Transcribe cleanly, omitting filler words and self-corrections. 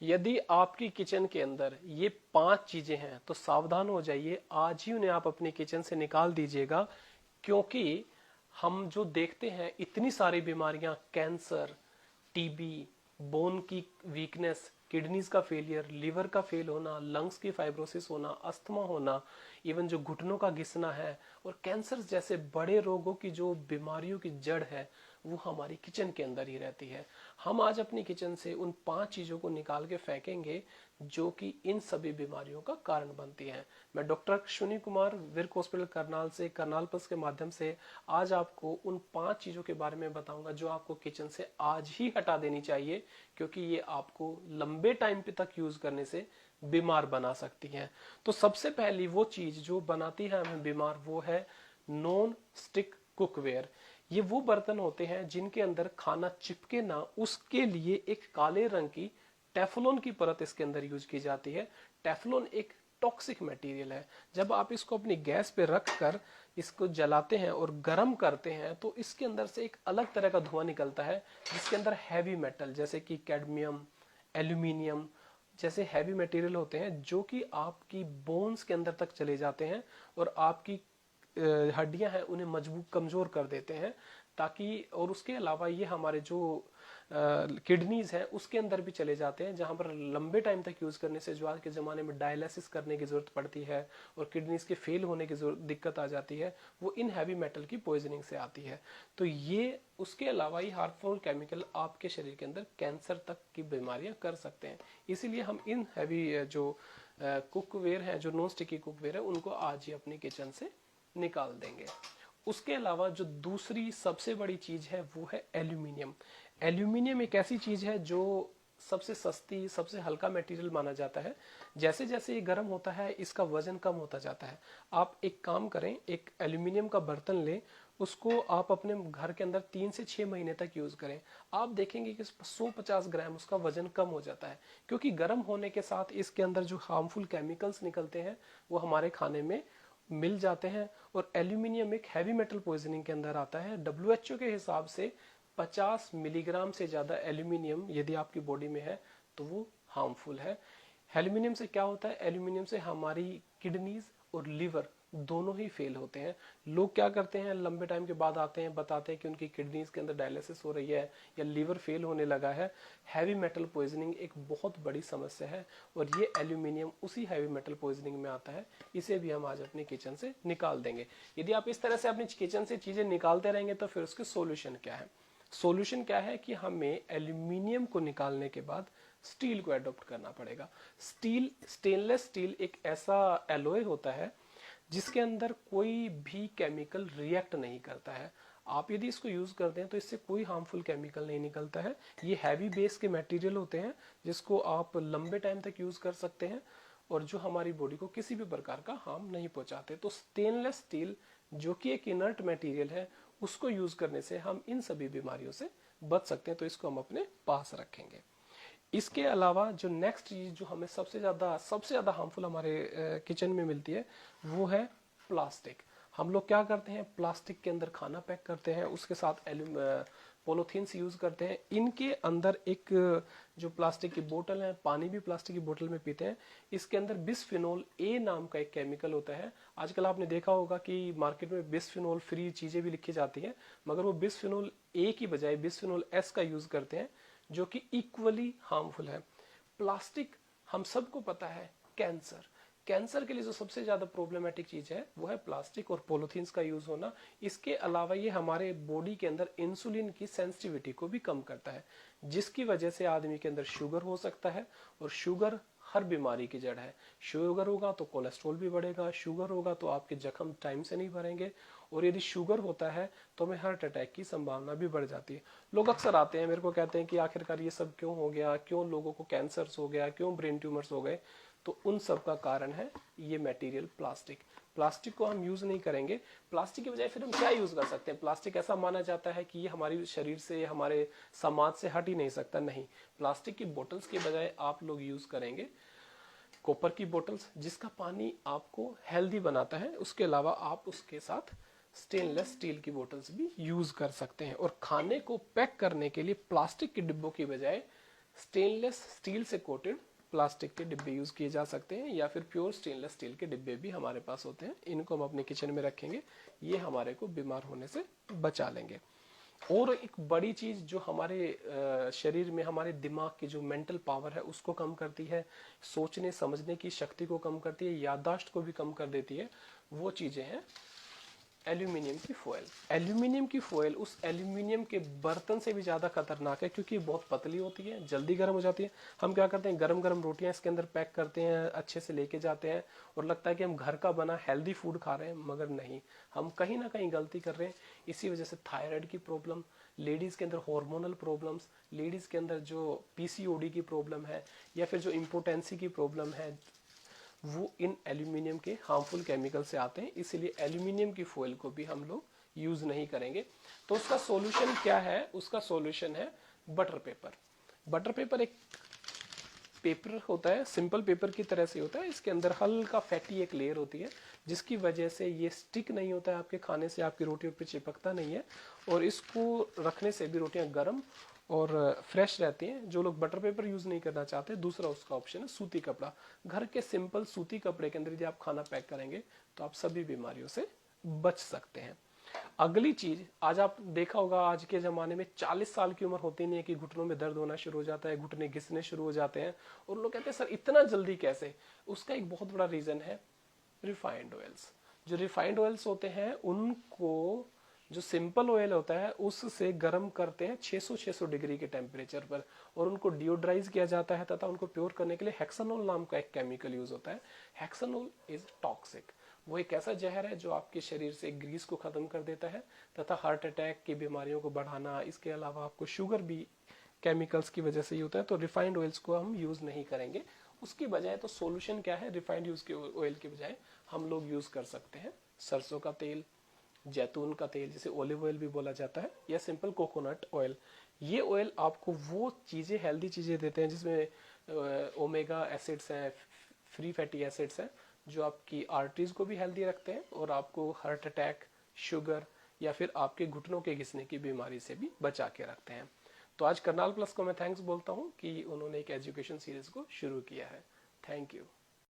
यदि आपकी किचन के अंदर ये 5 चीजें हैं तो सावधान हो जाइए, आज ही उन्हें आप अपनी किचन से निकाल दीजिएगा। क्योंकि हम जो देखते हैं इतनी सारी बीमारियां, कैंसर, टीबी, बोन की वीकनेस, किडनीज का फेलियर, लिवर का फेल होना, लंग्स की फाइब्रोसिस होना, अस्थमा होना, इवन जो घुटनों का घिसना है और कैंसर जैसे बड़े रोगों की जो बीमारियों की जड़ है वो हमारी किचन के अंदर ही रहती है। हम आज अपनी किचन से उन 5 चीजों को निकाल के फेंकेंगे जो कि इन सभी बीमारियों का कारण बनती हैं। मैं डॉक्टर अश्विनी कुमार, विर्क हॉस्पिटल करनाल से, करनाल प्लस के माध्यम से आज आपको उन 5 चीजों के बारे में बताऊंगा जो आपको किचन से आज ही हटा देनी चाहिए, क्योंकि ये आपको लंबे टाइम पे तक यूज करने से बीमार बना सकती हैं। तो सबसे पहली वो चीज जो बनाती है हमें बीमार, वो है नॉन स्टिक कुकवेयर। ये वो बर्तन होते हैं जिनके अंदर खाना चिपके ना, उसके लिए एक काले रंग की टेफ्लॉन की परत इसके अंदर यूज की जाती है। टेफ्लॉन एक टॉक्सिक मटेरियल है। जब आप इसको अपनी गैस पे रख कर इसको जलाते हैं और गर्म करते हैं तो इसके अंदर से एक अलग तरह का धुआं निकलता है, जिसके अंदर हैवी मेटल जैसे कि कैडमियम, एल्यूमिनियम जैसे हैवी मटेरियल होते हैं जो कि आपकी बोन्स के अंदर तक चले जाते हैं और आपकी हड्डियां हैं उन्हें मजबूत कमजोर कर देते हैं। ताकि और उसके अलावा ये हमारे जो किडनीज है उसके अंदर भी चले जाते हैं, जहां पर लंबे टाइम तक यूज करने से जो आज के जमाने में डायलिसिस करने की जरूरत पड़ती है और किडनीज के फेल होने की दिक्कत आ जाती है, वो इन हैवी मेटल की पॉइजनिंग से आती है। तो ये उसके अलावा ये हार्मफुल केमिकल आपके शरीर के अंदर कैंसर तक की बीमारियां कर सकते हैं। इसीलिए हम इन हैवी जो कुकवेयर है, जो नॉन स्टिकी कुकवेयर है, उनको आज ही अपनी किचन से निकाल देंगे। उसके अलावा जो दूसरी सबसे बड़ी चीज है वो है एल्यूमिनियम। एल्यूमिनियम एक ऐसी चीज है जो सबसे सस्ती, सबसे हल्का मटेरियल माना जाता है। जैसे जैसे ये गर्म होता है इसका वजन कम होता जाता है। आप एक काम करें, एक एल्यूमिनियम का बर्तन लें, उसको आप अपने घर के अंदर 3 से 6 महीने तक यूज करें। आप देखेंगे कि 150 ग्राम उसका वजन कम हो जाता है, क्योंकि गर्म होने के साथ इसके अंदर जो हार्मफुल केमिकल्स निकलते हैं वो हमारे खाने में मिल जाते हैं। और एल्यूमिनियम एक हैवी मेटल पॉइजनिंग के अंदर आता है। डब्ल्यूएचओ के हिसाब से 50 मिलीग्राम से ज्यादा एल्यूमिनियम यदि आपकी बॉडी में है तो वो हार्मफुल है। एल्यूमिनियम से क्या होता है, एल्यूमिनियम से हमारी किडनीज और लिवर दोनों ही फेल होते हैं। लोग क्या करते हैं, लंबे टाइम के बाद आते हैं, बताते हैं कि उनकी किडनीज के अंदर डायलिसिस हो रही है या लिवर फेल होने लगा है। हैवी मेटल पॉइजनिंग एक बहुत बड़ी समस्या है और ये एल्यूमिनियम उसी हैवी मेटल पॉइजनिंग में आता है। इसे भी हम आज अपनी किचन से निकाल देंगे। यदि आप इस तरह से अपनी किचन से चीजें निकालते रहेंगे तो फिर उसके सोल्यूशन क्या है? सॉल्यूशन क्या है कि हमें एल्यूमिनियम को निकालने के बाद स्टील को एडॉप्ट करना पड़ेगा। स्टील, स्टेनलेस स्टील एक ऐसा एलॉय होता है जिसके अंदर कोई भी केमिकल रिएक्ट नहीं करता है। आप यदि इसको यूज करते हैं तो इससे कोई हार्मफुल केमिकल नहीं निकलता है। ये हैवी बेस के मटेरियल होते हैं जिसको आप लंबे टाइम तक यूज कर सकते हैं और जो हमारी बॉडी को किसी भी प्रकार का हार्म नहीं पहुंचाते। तो स्टेनलेस स्टील जो कि एक इनर्ट मटेरियल है, उसको यूज करने से हम इन सभी बीमारियों से बच सकते हैं। तो इसको हम अपने पास रखेंगे। इसके अलावा जो नेक्स्ट चीज जो हमें सबसे ज्यादा हार्मफुल हमारे किचन में मिलती है वो है प्लास्टिक। हम लोग क्या करते हैं, प्लास्टिक के अंदर खाना पैक करते हैं, उसके साथ पॉलीथीन्स यूज करते हैं। इनके अंदर एक जो प्लास्टिक की बोतल है, पानी भी प्लास्टिक की बोतल में पीते हैं, इसके अंदर बिस्फिनोल ए नाम का एक केमिकल होता है। आजकल आपने देखा होगा कि मार्केट में बिस्फिनोल फ्री चीजें भी लिखी जाती हैं, मगर वो बिस्फिनोल ए की बजाय बिस्फिनोल एस का यूज करते हैं, जो कि इक्वली हार्मफुल है। प्लास्टिक हम सबको पता है, कैंसर, कैंसर के लिए जो सबसे ज्यादा प्रॉब्लमेटिक चीज है वो है प्लास्टिक और पॉलीथीन्स का यूज होना। इसके अलावा ये हमारे बॉडी के अंदर इंसुलिन की सेंसिटिविटी को भी कम करता है, जिसकी वजह से आदमी के अंदर शुगर हो सकता है। और शुगर हर बीमारी की जड़ है। शुगर होगा तो कोलेस्ट्रॉल भी बढ़ेगा, शुगर होगा तो आपके जख्म टाइम से नहीं भरेंगे, और यदि शुगर होता है तो हमें हार्ट अटैक की संभावना भी बढ़ जाती है। लोग अक्सर आते हैं मेरे को, कहते हैं कि आखिरकार ये सब क्यों हो गया, क्यों लोगों को कैंसर्स हो गया, क्यों ब्रेन ट्यूमर्स हो गए। तो उन सब का कारण है ये मटेरियल प्लास्टिक। प्लास्टिक को हम यूज नहीं करेंगे, प्लास्टिक की बजाय फिर हम क्या यूज कर सकते हैं? प्लास्टिक ऐसा माना जाता है कि ये हमारे शरीर से, हमारे समाज से हट ही नहीं सकता। नहीं, प्लास्टिक की बोतल्स के बजाय आप लोग यूज करेंगे कॉपर की बोतल्स, जिसका पानी आपको हेल्दी बनाता है। उसके अलावा आप उसके साथ स्टेनलेस स्टील की बोतल्स भी यूज कर सकते हैं। और खाने को पैक करने के लिए प्लास्टिक के डिब्बों की बजाय स्टेनलेस स्टील से कोटेड प्लास्टिक के डिब्बे यूज किए जा सकते हैं, या फिर प्योर स्टेनलेस स्टील के डिब्बे भी हमारे पास होते हैं। इनको हम अपने किचन में रखेंगे, ये हमारे को बीमार होने से बचा लेंगे। और एक बड़ी चीज जो हमारे शरीर में हमारे दिमाग की जो मेंटल पावर है उसको कम करती है, सोचने समझने की शक्ति को कम करती है, याददाश्त को भी कम कर देती है, वो चीजें हैं एल्यूमिनियम की फॉयल। एल्यूमिनियम की फॉयल उस एल्यूमिनियम के बर्तन से भी ज्यादा खतरनाक है, क्योंकि बहुत पतली होती है, जल्दी गर्म हो जाती है। हम क्या करते हैं, गरम गरम रोटियां इसके अंदर पैक करते हैं, अच्छे से लेके जाते हैं, और लगता है कि हम घर का बना हेल्दी फूड खा रहे हैं, मगर नहीं, हम कहीं ना कहीं गलती कर रहे हैं। इसी वजह से थायराइड की प्रॉब्लम, लेडीज के अंदर हार्मोनल प्रॉब्लम्स, लेडीज के अंदर जो पीसीओडी की प्रॉब्लम है, या फिर जो इम्पोटेंसी की प्रॉब्लम है, वो इन एल्यूमिनियम के हार्मफुल केमिकल से आते हैं। इसीलिए एल्यूमिनियम की फॉयल को भी हम लोग यूज नहीं करेंगे। तो उसका सॉल्यूशन क्या है? उसका सॉल्यूशन है बटर पेपर। बटर पेपर एक पेपर होता है, सिंपल पेपर की तरह से होता है, इसके अंदर हल्का फैटी एक लेयर होती है, जिसकी वजह से ये स्टिक नहीं होता है, आपके खाने से आपकी रोटियों पे चिपकता नहीं है, और इसको रखने से भी रोटियां गर्म और फ्रेश रहती हैं। जो लोग बटर पेपर यूज नहीं करना चाहते, दूसरा उसका ऑप्शन है सूती कपड़ा। घर के सिंपल सूती कपड़े के अंदर यदि आप खाना पैक करेंगे तो आप सभी बीमारियों से बच सकते हैं। अगली चीज, आज आप देखा होगा आज के जमाने में 40 साल की उम्र होती नहीं है कि घुटनों में दर्द होना शुरू हो जाता है, घुटने घिसने शुरू हो जाते हैं, और लोग कहते हैं सर इतना जल्दी कैसे? उसका एक बहुत बड़ा रीजन है रिफाइंड ऑयल्स। जो रिफाइंड ऑयल्स होते हैं उनको जो सिंपल ऑयल होता है उससे गर्म करते हैं 600 डिग्री के टेम्परेचर पर, और उनको डिओड्राइज किया जाता है, तथा उनको प्योर करने के लिए हेक्सानोल नाम का एक केमिकल यूज होता है। हेक्सानोल इज टॉक्सिक। वो एक ऐसा जहर है जो आपके शरीर से ग्रीस को खत्म कर देता है, तथा हार्ट अटैक की बीमारियों को बढ़ाना, इसके अलावा आपको शुगर भी केमिकल्स की वजह से ही होता है। तो रिफाइंड ऑयल्स को हम यूज नहीं करेंगे। उसकी बजाय तो सॉल्यूशन क्या है, रिफाइंड यूज के ऑयल के बजाय हम लोग यूज कर सकते हैं सरसों का तेल, जैतून का तेल जिसे ऑलिव ऑयल भी बोला जाता है, या सिंपल कोकोनट ऑयल। ये ऑयल आपको वो चीजें, हेल्दी चीजें देते हैं जिसमें ओमेगा एसिड्स हैं, फ्री फैटी एसिड्स हैं, जो आपकी आर्टरीज को भी हेल्दी रखते हैं, और आपको हार्ट अटैक, शुगर, या फिर आपके घुटनों के घिसने की बीमारी से भी बचा के रखते हैं। तो आज करनाल प्लस को मैं थैंक्स बोलता हूँ कि उन्होंने एक एजुकेशन सीरीज को शुरू किया है। Thank you.